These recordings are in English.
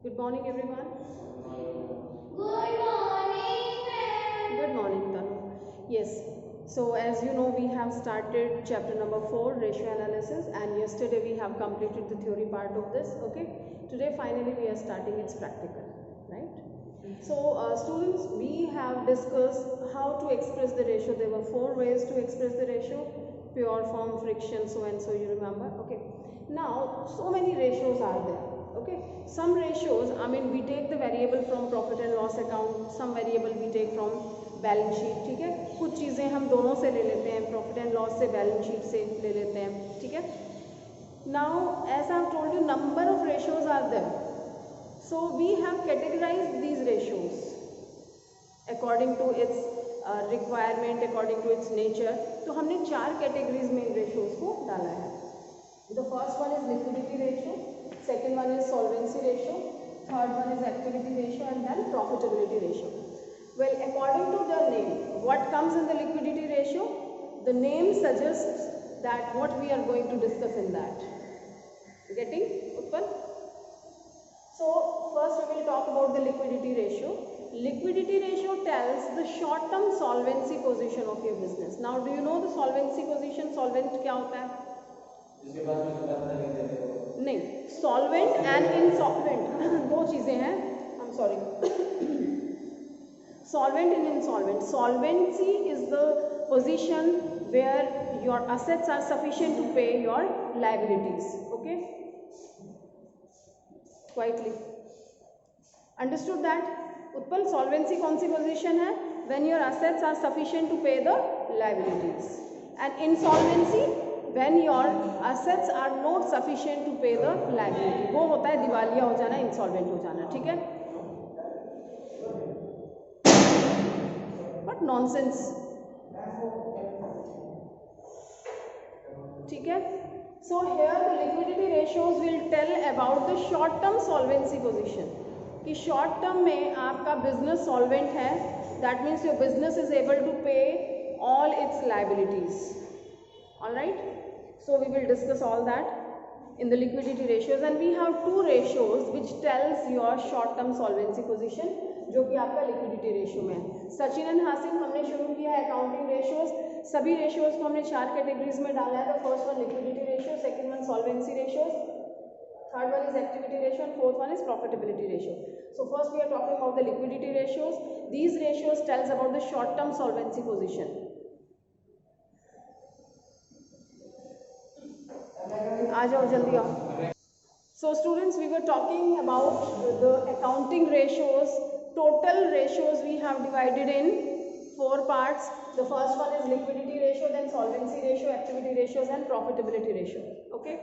Good morning, everyone. Good morning, ma'am. Good morning, Tanu. Yes. So, as you know, we have started chapter number 4, ratio analysis, and yesterday we have completed the theory part of this. Okay. Today, finally, we are starting its practical, right? So, students, we have discussed how to express the ratio. There were 4 ways to express the ratio: pure form, friction, so and so. You remember? Okay. Now, so many ratios are there. Okay, some ratios, I mean, we take the variable from profit and loss account, some variable we take from balance sheet. ठीक है, कुछ चीज़ें हम दोनों से ले लेते हैं, प्रॉफिट एंड लॉस से, बैलेंस शीट से ले लेते हैं. ठीक है. Now as I have told you, number of ratios are there, so we have categorised these ratios according to its requirement, according to its nature. तो हमने 4 कैटेगरीज में इन रेशियोज को डाला है. The first one is liquidity ratio, second one is solvency ratio, third one is activity ratio, and then profitability ratio. Well, according to the name, what comes in the liquidity ratio? The name suggests that what we are going to discuss in that. Getting Utpal? So first we will talk about the liquidity ratio. Liquidity ratio tells the short term solvency position of your business. Now do you know the solvency position? Solvent क्या होता है? नहीं, solvent and insolvent दो चीजें हैं. I am sorry. Solvent and insolvent. Solvency is the position where your assets are sufficient to pay your liabilities. Okay, quietly understood that. Utpal, solvency कौन सी position है? When your assets are sufficient to pay the liabilities. And insolvency when your assets are not sufficient to pay the liability. वो होता है दिवालिया हो जाना, insolvent हो जाना. ठीक है, बट नॉनसेंस. ठीक है. So here the liquidity ratios will tell about the short term solvency position. कि शॉर्ट टर्म में आपका बिजनेस सॉल्वेंट है, that means your business is able to pay all its liabilities. All right, so we will discuss all that in the liquidity ratios, and we have 2 ratios which tells your short term solvency position, जो कि आपका liquidity ratio में है. Sachin and Hashim, हमने शुरू किया है accounting ratios. सभी रेशियोज को हमने 4 कैटेगरीज में डाला है. The first one liquidity ratio, second one solvency ratios, third one is activity ratio, and fourth one is profitability ratio. So first we are talking about the liquidity ratios. These ratios tells about the short term solvency position. आ जाओ जल्दी आओ. So students, we were talking about the accounting ratios. Total ratios we have divided in 4 parts. The first one is liquidity ratio, then solvency ratio, activity ratios, and profitability ratio. Okay,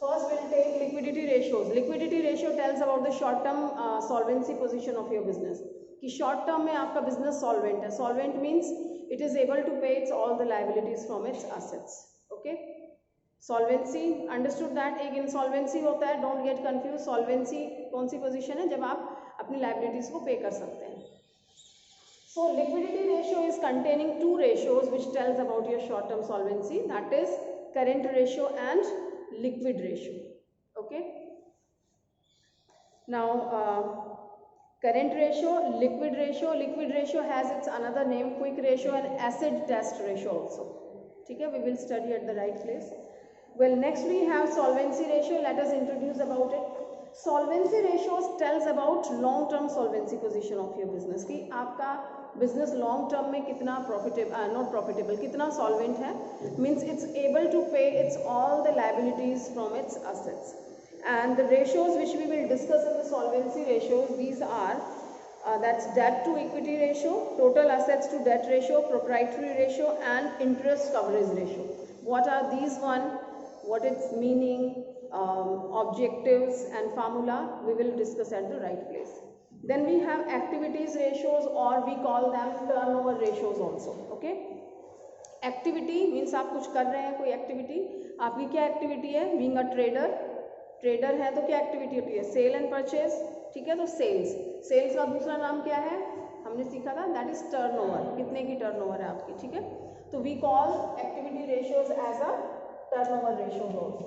first we'll take liquidity ratios. Liquidity ratio tells about the short term solvency position of your business. कि short term में आपका business solvent है. Solvent means it is able to pay its all the liabilities from its assets. Okay, solvency understood that. एक insolvency होता है, don't get confuse. Solvency कौन सी position है? जब आप अपनी लायबिलिटीज को पे कर सकते हैं. So liquidity ratio is containing 2 ratios which tells about your short term solvency, that is current ratio and liquid ratio. Okay, now current ratio, liquid ratio. Liquid ratio has its another name, quick ratio and acid test ratio also. ठीक है, we will study at the right place. Well, next we have solvency ratio. Let us introduce about it. Solvency ratios tells about long term solvency position of your business. कि आपका business long term में कितना profitable, not profitable, कितना solvent है, means it's able to pay its all the liabilities from its assets. And the ratios which we will discuss in the solvency ratios, these are that's debt to equity ratio, total assets to debt ratio, proprietary ratio, and interest coverage ratio. What are these one? What its meaning, objectives and formula, we will discuss at the right place. Then we have activities ratios, or we call them turnover ratios also. Okay, activity means आप कुछ कर रहे हैं, कोई activity. आपकी क्या activity है? Being a trader है तो क्या एक्टिविटी होती है? Sale and purchase. ठीक है, तो सेल्स का दूसरा नाम क्या है? हमने सीखा था, दैट इज टर्नओवर. कितने की टर्नओवर है आपकी? ठीक है, तो we call activity ratios as a turnover ratios also.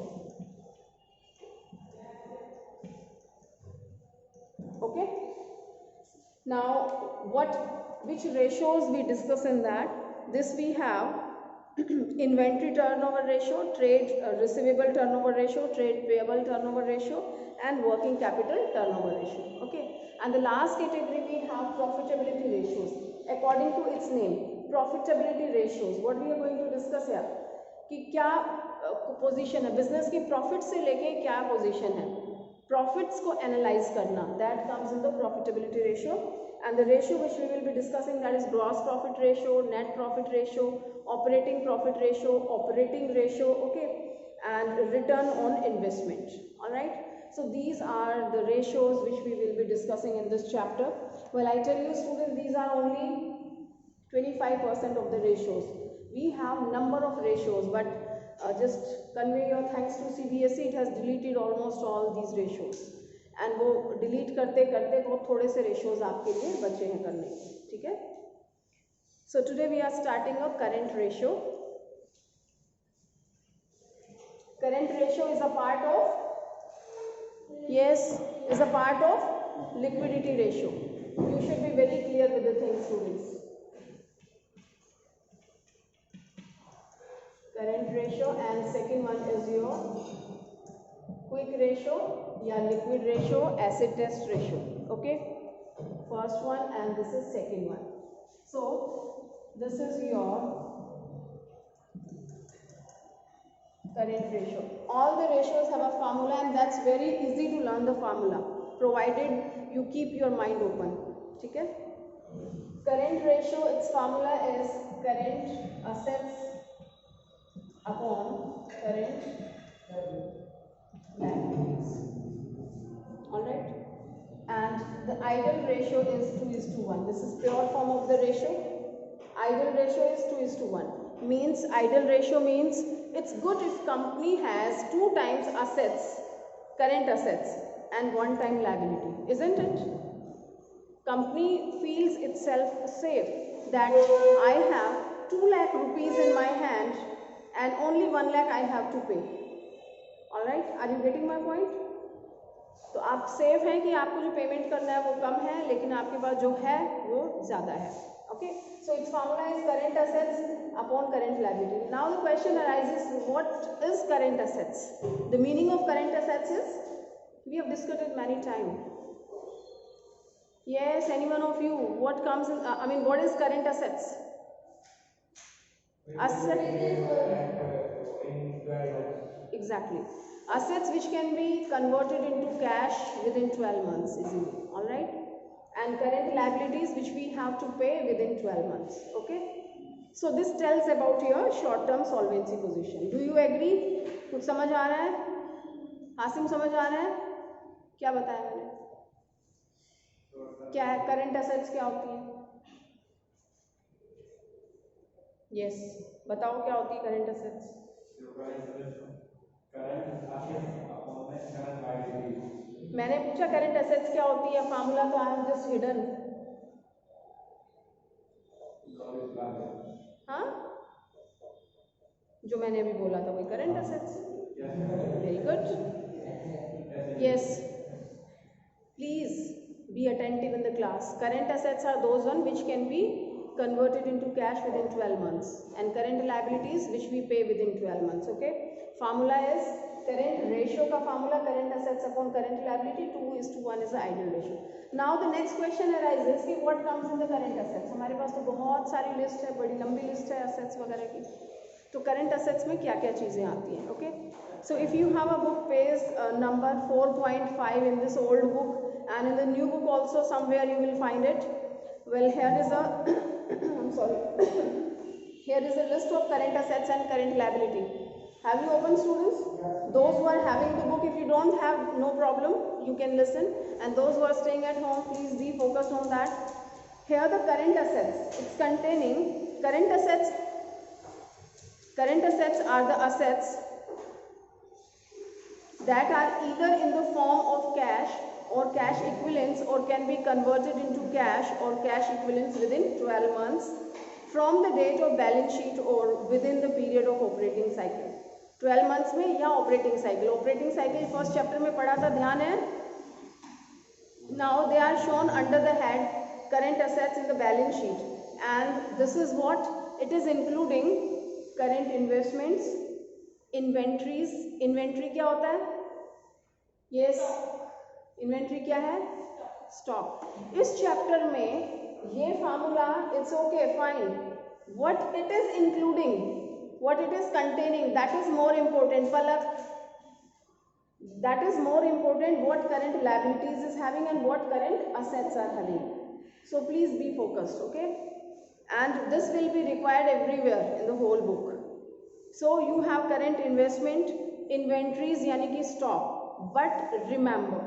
Okay. Now, which ratios we discuss in that? This we have inventory turnover ratio, trade receivable turnover ratio, trade payable turnover ratio, and working capital turnover ratio. Okay. And the last category we have profitability ratios. According to its name, profitability ratios. What we are going to discuss here? कि क्या position है business की, profit से लेके क्या position है, profits को analyse करना, that comes in the profitability ratio. And the ratio which we will be discussing, that is gross profit ratio, net profit ratio, operating profit ratio, operating ratio, okay, and return on investment. Alright, so these are the ratios which we will be discussing in this chapter. Well, I tell you students, these are only 25% of the ratios. We have number of ratios, but just convey your thanks to CBSE, it has deleted almost all these ratios, and वो delete करते करते बहुत थोड़े से ratios आपके लिए बचे हैं करने के, ठीक है. So today we are starting a current ratio. Current ratio is a part of, yes, is a part of liquidity ratio. You should be very clear with the things, students. Current ratio, and second one is your quick ratio या liquid ratio, acid test ratio. Okay, first one and this is second one. So this is your current ratio. All the ratios have a formula, and that's very easy to learn the formula provided you keep your mind open. ठीक है. Current ratio, its formula is current assets upon current liabilities. Alright, and the idle ratio is 2:1. This is pure form of the ratio. Idle ratio is 2:1. Means idle ratio means it's good if company has 2 times assets, current assets, and 1 time liability, isn't it? Company feels itself safe that I have 2 lakh rupees in my hand and only 1 lakh I have to pay. Alright, are you getting my point? तो आप safe हैं कि आपको जो payment करना है वो कम है, लेकिन आपके पास जो है वो ज़्यादा है. Okay, so its formula is current assets upon current liability. Now the question arises, what is current assets? The meaning of current assets is, we have discussed it many times. Yes, any one of you, what comes in, what is current assets? Asset, exactly. Assets which can be converted into cash within 12 months easily. Alright, and current liabilities which we have to pay within 12 months. Okay, so this tells about your short term solvency position. Do you agree? कुछ समझ आ रहा है? हासिम समझ आ रहा है? क्या बताया मैंने? क्या है करंट एसेट्स, क्या होती है? यस, बताओ क्या होती है करंट एसेट्स? मैंने पूछा करंट एसेट्स क्या होती है, फार्मूला तो आई एम जस्ट हिडन. हाँ, जो मैंने अभी बोला था वही current assets. Very good. Yes, please be attentive in the class. Current assets are those one which can be converted into cash within 12 months, and current liabilities which we pay within 12 months. Okay, formula is current ratio का formula current assets upon current liability, 2:1 is the ideal ratio. Now the next question arises कि what comes in the current assets. हमारे पास तो बहुत सारी list है, बड़ी लंबी list है assets वगैरह की. तो current assets में क्या क्या चीज़ें आती हैं. Okay, so if you have a book page number 4.5 in this old book, and in the new book also somewhere you will find it. Well, here is a I'm sorry here is a list of current assets and current liability. Have you opened, students? Those who are having the book, if you don't have, no problem, you can listen, and those who are staying at home, please be focused on that. Here the current assets, it's containing current assets. Current assets are the assets that are either in the form of cash or cash equivalents, or can be converted into cash or cash equivalents within 12 months from the date of balance sheet or within the period of operating cycle. 12 months में या operating cycle. Operating cycle first chapter में पढ़ा था, ध्यान है? Now they are shown under the head current assets in the balance sheet, and this is what it is, including current investments, inventories. Inventory क्या होता है? यस, इन्वेंट्री क्या है? स्टॉक. इस चैप्टर में ये formula, it's okay fine, what it is including, what it is containing, that is more important. Palak, that is more important, what current liabilities is having and what current assets are having. So please be focused, okay? And this will be required everywhere in the whole book. So you have current investment, inventories यानी कि stock, but remember,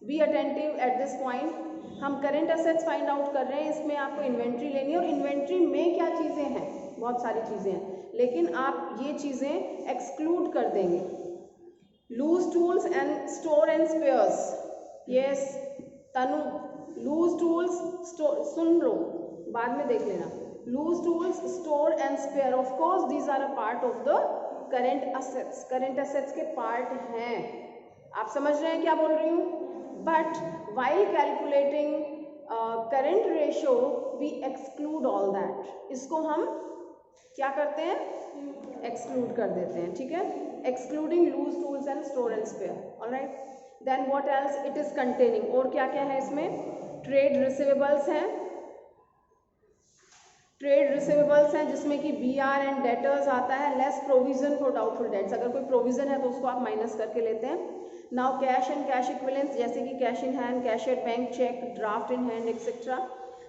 be attentive at this point. हम current assets find out कर रहे हैं, इसमें आपको inventory लेनी है, और inventory में क्या चीज़ें हैं? बहुत सारी चीज़ें हैं, लेकिन आप ये चीज़ें exclude कर देंगे. Loose tools and store and spares. Yes Tanu, loose tools store, सुन लो बाद में देख लेना. Loose tools, store and spare, of course these are a part of the current assets. Current assets के पार्ट हैं. आप समझ रहे हैं क्या बोल रही हूँ? But while calculating current ratio we exclude all that. इसको हम क्या करते हैं? एक्सक्लूड कर देते हैं. ठीक है, excluding loose tools and store and spare. Alright, then what else it is containing. और क्या क्या है इसमें? ट्रेड रिसीवेबल्स हैं, ट्रेड रिसीवेबल्स हैं जिसमें कि BR एंड डेटर्स आता है, less provision for doubtful debts. अगर कोई प्रोविजन है तो उसको आप माइनस करके लेते हैं. Now cash and cash equivalents, जैसे कि cash in hand, cash at bank, cheque, draft in hand etcetera.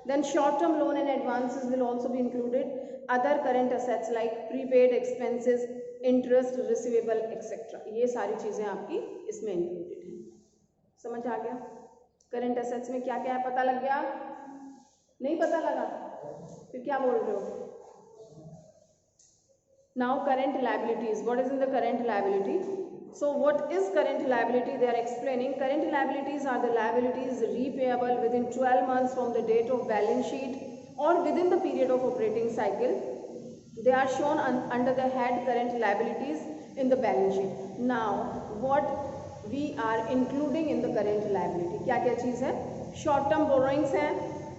Then short-term loan and advances will also be included. Other current assets like prepaid expenses, interest receivable, etc. ये सारी चीज़ें आपकी इसमें included हैं. समझ आ गया? Current assets में क्या क्या है पता लग गया? नहीं पता लगा? फिर क्या बोल रहे हो? Now current liabilities. What is in the current liability? So what is current liability? They are explaining current liabilities are the liabilities repayable within 12 months from the date of balance sheet or within the period of operating cycle. They are shown under the head current liabilities in the balance sheet. Now what we are including in the current liability, क्या क्या चीज़ है? Short term borrowings हैं,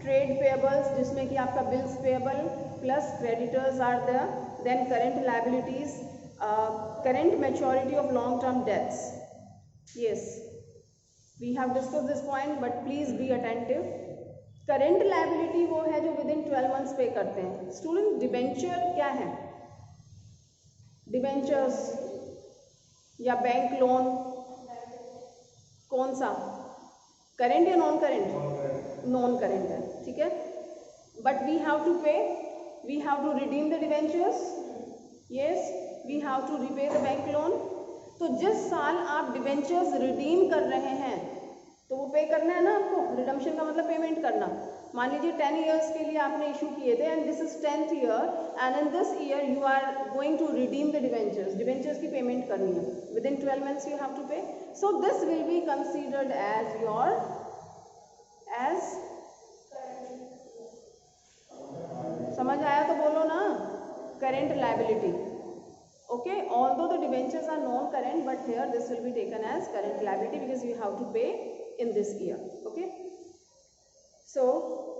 trade payables जिसमें कि आपका bills payable plus creditors are there. Then current liabilities, current maturity of long term debts. Yes, we have discussed this point, but please be attentive. Current liability वो है जो within 12 months पे करते हैं. Student, debenture क्या है? Debentures या bank loan, कौन सा? करेंट या नॉन करेंट? नॉन करेंट है. ठीक है, but we have to pay, we have to redeem the debentures. Yes, we have to repay the bank loan. तो जिस साल आप डिबेंचर्स रिडीम कर रहे हैं तो वो पे करना है ना आपको. रिडम्पशन का मतलब पेमेंट करना. मान लीजिए 10 ईयर्स के लिए आपने इशू किए थे and this is 10th year and in this year you are going to redeem the debentures. Debentures की पेमेंट करनी है within 12 months you have to pay. So this will be considered as your as, समझ आया तो बोलो ना, current liability. Okay, although the debentures are non-current, but here this will be taken as current liability because you have to pay in this year. Okay, so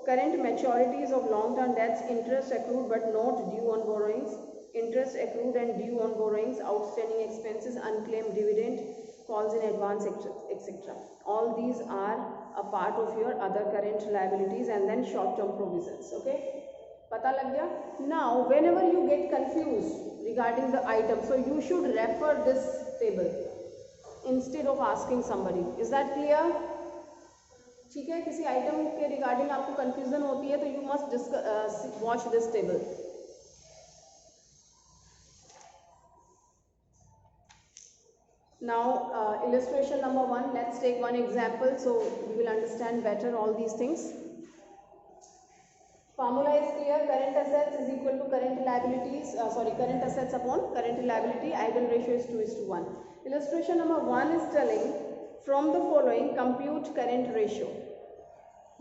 current maturities of long-term debts, interest accrued but not due on borrowings, interest accrued and due on borrowings, outstanding expenses, unclaimed dividend, calls in advance, etc. All these are a part of your other current liabilities. And then short-term provisions. Okay, पता लग गया? Now whenever you get confused regarding the item, so you should refer this table instead of asking somebody. Is that clear? ठीक है, किसी item के regarding आपको confusion होती है तो you must watch this table. Now illustration number 1, let's take one example so we will understand better all these things. Formula is clear. Current assets is equal to current liabilities, current assets upon current liability. Ideal ratio is 2:1. Illustration number 1 is telling from the following compute current ratio.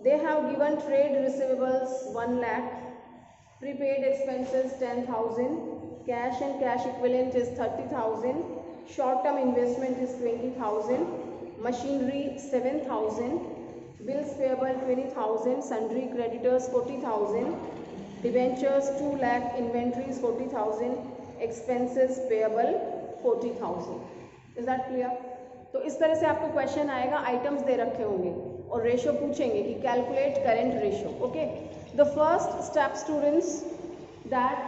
They have given trade receivables 1 lakh, prepaid expenses 10,000, cash and cash equivalent is 30,000, short term investment is 20,000, machinery 7,000, bills payable 20,000, sundry creditors 40,000, debentures 2 lakh, inventories 40,000, expenses payable 40,000. Is that clear? तो इस तरह से आपको question आएगा, items दे रखे होंगे और ratio पूछेंगे कि calculate current ratio. Okay, the first step students that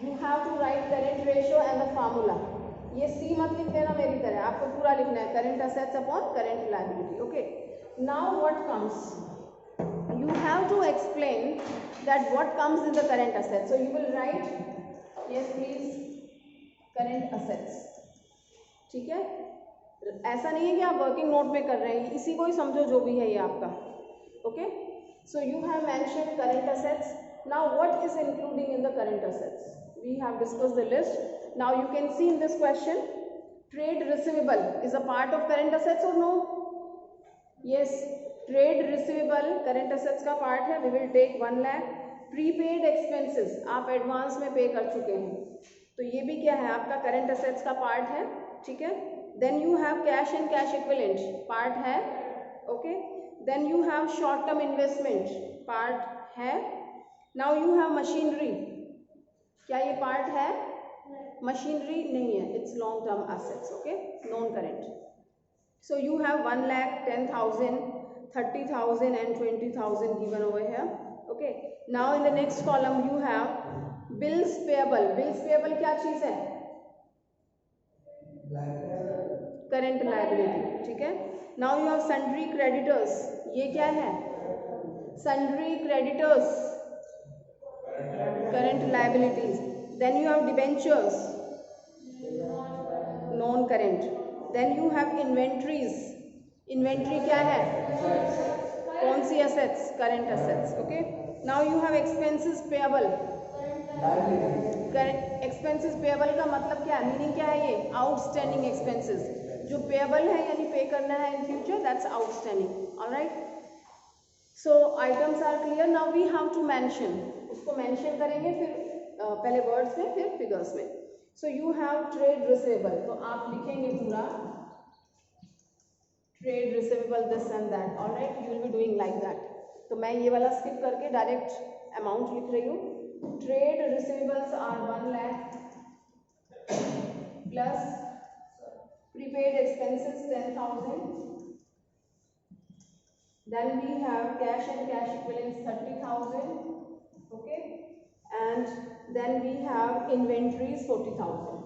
you have to write current ratio and the formula. ये सी मत लिख देना मेरी तरह, आपको पूरा लिखना है current assets upon current liability. Okay, now what comes, you have to explain that what comes in the current assets. So you will write, yes please, current assets. ठीक है, ऐसा नहीं है कि आप वर्किंग नोट में कर रहे हैं, इसी को ही समझो जो भी है ये आपका. Okay, so you have mention current assets. Now what is including in the current assets? We have discussed the list. Now you can see in this question, trade receivable is a part of current assets or no? Yes, trade receivable current assets का part है. We will take 1 lakh. Prepaid expenses आप advance में pay कर चुके हैं, तो ये भी क्या है, आपका करंट असेट्स का पार्ट है. ठीक है, then you have cash and cash equivalent, part है. Okay, then you have short term investment, part है. नाउ यू हैव मशीनरी, क्या ये पार्ट है? मशीनरी नहीं है, it's long term assets. Okay, non current. So you have 1 lakh, 10,000, 30,000 and 20,000 given over here. Okay, now in the next column you have bills payable. Bills payable क्या चीज है? Current liability. ठीक है, now you have sundry creditors. ये क्या है? sundry creditors, current liabilities. Then you have debentures, non current. Then you have inventories. Inventory क्या है? कौन सी assets? Current assets. Okay. Now you have expenses payable. Expenses payable का मतलब क्या है? मीनिंग क्या है ये? Outstanding expenses. जो payable है यानी पे करना है in future, that's outstanding. All right. So items are clear. Now we have to mention. उसको mention करेंगे फिर पहले words में फिर figures में. So you have trade receivable. तो आप लिखेंगे पूरा trade receivable this and that. All right, you will be doing like that. तो मैं ये वाला skip करके direct amount लिख रही हूँ. Trade receivables are 1 lakh plus prepaid expenses 10,000. Then we have cash and cash equivalents 30,000. Okay, and then we have inventories 40,000.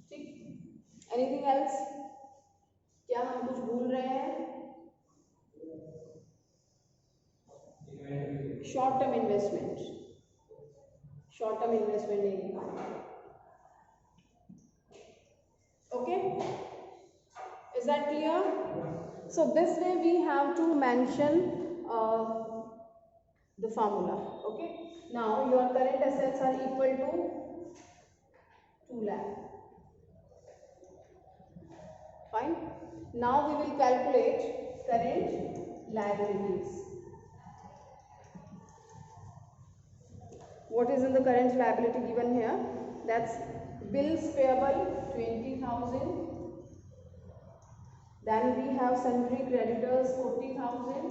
ठीक, anything else? क्या हम कुछ भूल रहे हैं? Short term investment, short term investment नहीं लिखा. Okay, is that clear? So this way we have to mention the formula. Okay, now your current assets are equal to 2 lakh. Fine. Now we will calculate current liabilities. What is in the current liability given here? That's bills payable 20,000. Then we have sundry creditors 40,000.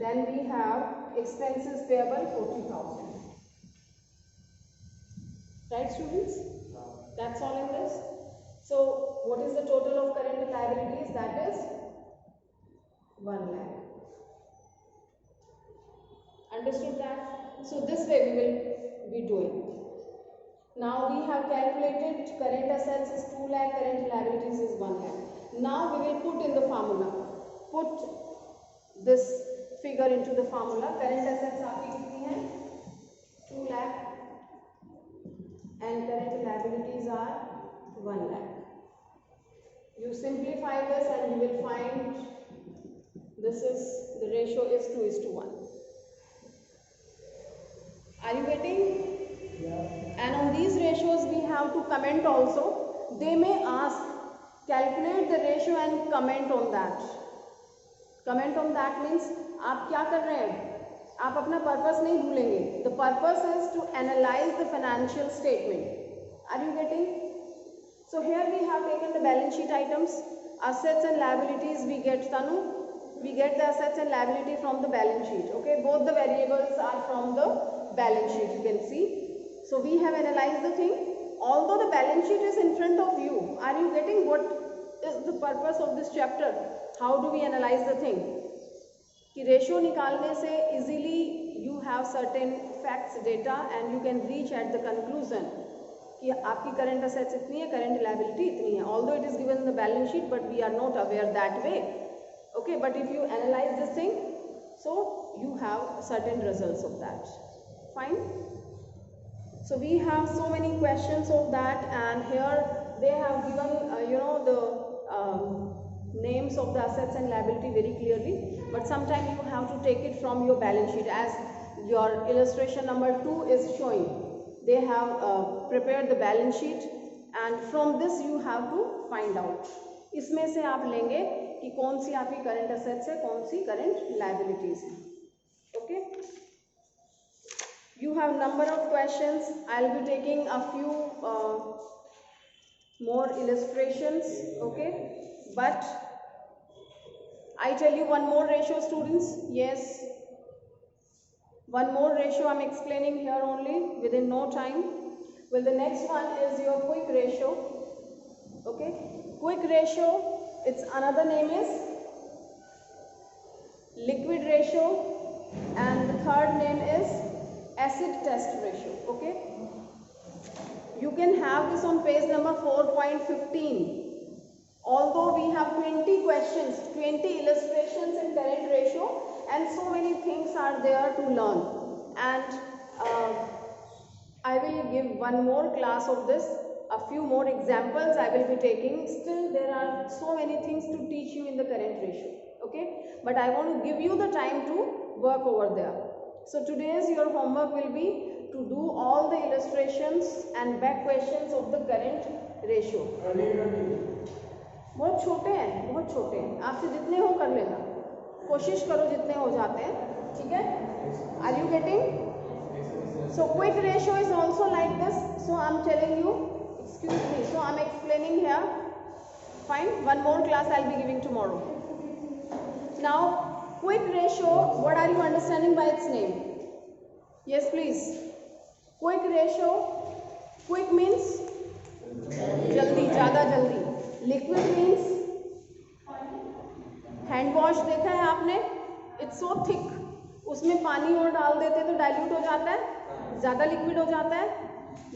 Then we have expenses payable 40,000. Right, students? That's all in this. So what is the total of current liabilities? That is 1 lakh. Understood that? So this way we will be doing. Now we have calculated current assets is 2 lakh, current liabilities is 1 lakh. Now we will put in the formula. Put this figure into the formula. Current assets आपकी कितनी है? 2 lakh and current liabilities are 1 lakh. You simplify this and you will find this is the ratio is 2:1. Are you getting? Yeah. And on these ratios we have to comment also. They may ask, calculate the ratio and comment on that. Comment on that means आप क्या कर रहे हैं? आप अपना purpose नहीं भूलेंगे. The purpose is to analyze the financial statement. Are you getting? So here we have taken the balance sheet items, assets and liabilities. We get, Tanu, we get the assets and liability from the balance sheet. Okay, both the variables are from the balance sheet, you can see. So we have analyzed the thing. Although the balance sheet is in front of you, are you getting what is the purpose of this chapter? How do we analyze the thing? कि ratio निकालने से easily you have certain facts data and you can reach at the conclusion कि आपकी current assets इतनी है, current liability इतनी है, although it is given in the balance sheet but we are not aware that way. Okay, but if you analyse this thing so you have certain results of that. Fine. So we have so many questions of that, and here they have given the names of the assets and liability very clearly, but sometimes you have to take it from your balance sheet, as your illustration number 2 is showing. They have prepared the balance sheet and from this you have to find out. इसमें से आप लेंगे कि कौन सी आपकी current assets है, कौन सी current liabilities है. Okay. You have number of questions. I'll be taking a few more illustrations, okay, but I tell you one more ratio, students. Yes, one more ratio I'm explaining here only within no time. Well, the next one is your quick ratio. Okay, quick ratio, its another name is liquid ratio, and the third name is acid test ratio. Okay, you can have this on page number 4.15. although we have 20 questions, 20 illustrations in current ratio, and so many things are there to learn, and I will give one more class of this, a few more examples I will be taking. Still there are so many things to teach you in the current ratio. Okay, but I want to give you the time to work over there. So today's your homework will be to do all the illustrations and back questions of the current ratio. बहुत छोटे हैं, बहुत छोटे हैं, आपसे जितने हो कर लेना, कोशिश करो जितने हो जाते हैं, ठीक है? Are you getting? So quick ratio is also like this. So I'm telling you, excuse me. So I'm explaining here. Fine. One more class I'll be giving tomorrow. Now, quick ratio, what are you understanding by its name? Yes, please. Quick ratio, quick means जल्दी, ज़्यादा जल्दी. Liquid means hand wash देखा है आपने? It's so thick. उसमें पानी और डाल देते तो डाइल्यूट हो जाता है, ज़्यादा लिक्विड हो जाता है.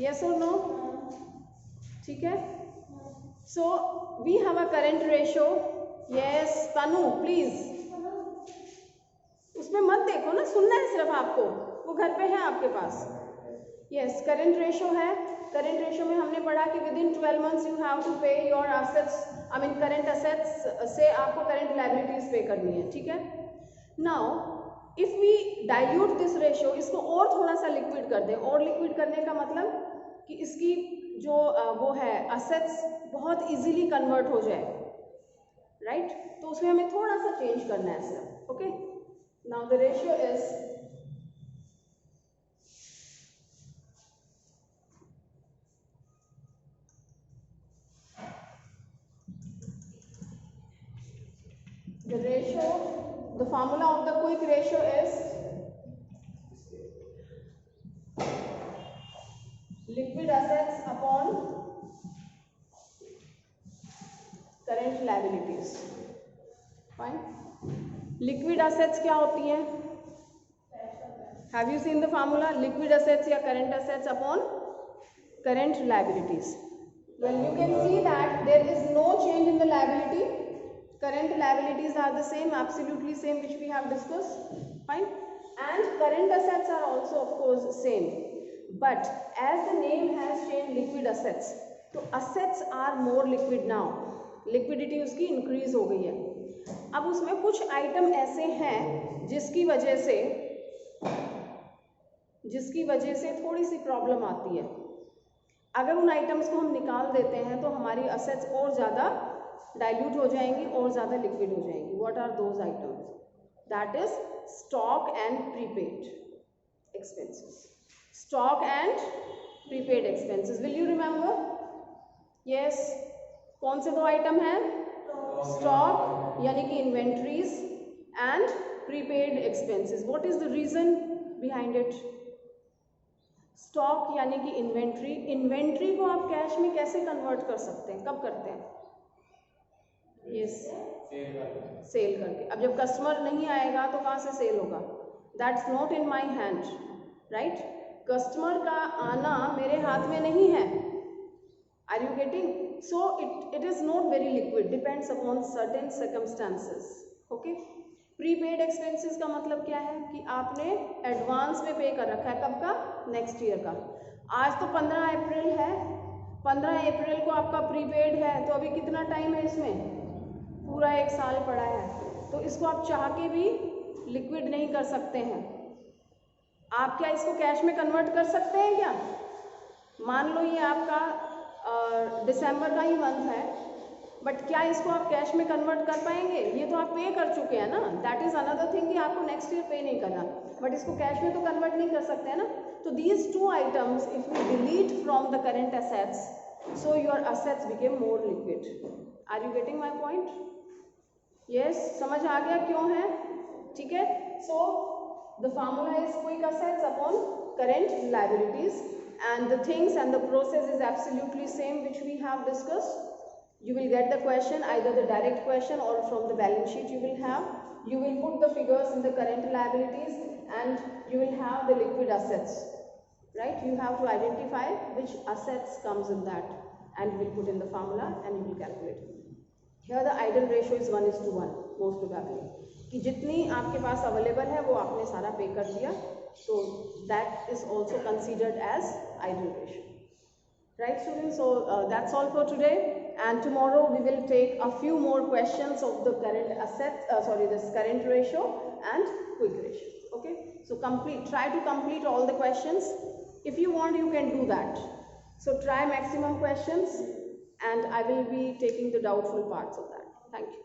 Yes or no? ठीक है? So we have a current ratio. Yes, Tanu, please. उसमें मत देखो ना, सुनना है सिर्फ आपको, वो घर पे है आपके पास. यस, करंट रेशियो है. करंट रेशियो में हमने पढ़ा कि within 12 months you have to pay your assets, I mean current assets से आपको करंट लायबिलिटीज पे करनी है. ठीक है? Now if we dilute this ratio, इसको और थोड़ा सा लिक्विड कर दें. और लिक्विड करने का मतलब कि इसकी जो वो है एसेट्स बहुत इजीली कन्वर्ट हो जाए, राइट? तो उसमें हमें थोड़ा सा चेंज करना है सिर्फ. Okay, now the ratio is the formula of the quick ratio is liquid assets upon current liabilities. Fine. Liquid assets क्या होती हैं? Have you seen the formula? Liquid assets या current assets upon current liabilities. Well, you can see that there is no change in the liability. Current liabilities are the same, absolutely same, which we have discussed. Fine. And current assets are also of course same, but as the name has change liquid assets, तो assets are more liquid now. Liquidity उसकी increase हो गई है. अब उसमें कुछ item ऐसे हैं जिसकी वजह से थोड़ी सी प्रॉब्लम आती है. अगर उन आइटम्स को हम निकाल देते हैं तो हमारी असेट्स और ज़्यादा डाइल्यूट हो जाएंगी और ज़्यादा लिक्विड हो जाएंगी. What are those items? That is stock and prepaid expenses. Stock and prepaid expenses. Will you remember? Yes, कौन से दो आइटम हैं? स्टॉक यानी कि inventories and prepaid expenses. What is the reason behind it? Stock यानी कि inventory. Inventory को आप कैश में कैसे कन्वर्ट कर सकते हैं? कब करते हैं? यस, सेल करके. अब जब कस्टमर नहीं आएगा तो कहाँ से सेल होगा? That's not in my hand, right? Customer का आना मेरे हाथ में नहीं है. Are you getting? So it is not very liquid, depends upon certain circumstances. Okay. Prepaid expenses का मतलब क्या है? कि आपने एडवांस में पे कर रखा है. कब का? नेक्स्ट ईयर का. आज तो 15 अप्रैल है. 15 अप्रैल को आपका प्रीपेड है, तो अभी कितना टाइम है इसमें? पूरा 1 साल पड़ा है. तो इसको आप चाह के भी लिक्विड नहीं कर सकते हैं. आप क्या इसको कैश में कन्वर्ट कर सकते हैं क्या? मान लो ये आपका दिसंबर का ही मंथ है, बट क्या इसको आप कैश में कन्वर्ट कर पाएंगे? ये तो आप पे कर चुके हैं ना. दैट इज अनदर थिंग कि आपको नेक्स्ट ईयर पे नहीं करना, बट इसको कैश में तो कन्वर्ट नहीं कर सकते हैं ना. तो these two items if we delete from the current assets, so your assets became more liquid. Are you getting my point? Yes, समझ आ गया क्यों है? ठीक है. So the formula is quick assets upon current liabilities, and the things and the process is absolutely same which we have discussed. You will get the question, either the direct question or from the balance sheet you will have. You will put the figures in the current liabilities and you will have the liquid assets, right? You have to identify which assets comes in that and you will put in the formula and you will calculate. Here the ideal ratio is 1:1 most probably, कि जितनी आपके पास available है वो आपने सारा पे कर दिया. So that is also considered as ideal ratio. Right, students? So that's all for today. And tomorrow we will take a few more questions of the current assets, this current ratio and quick ratio. Okay? So try to complete all the questions. If you want, you can do that. So try maximum questions and I will be taking the doubtful parts of that. Thank you.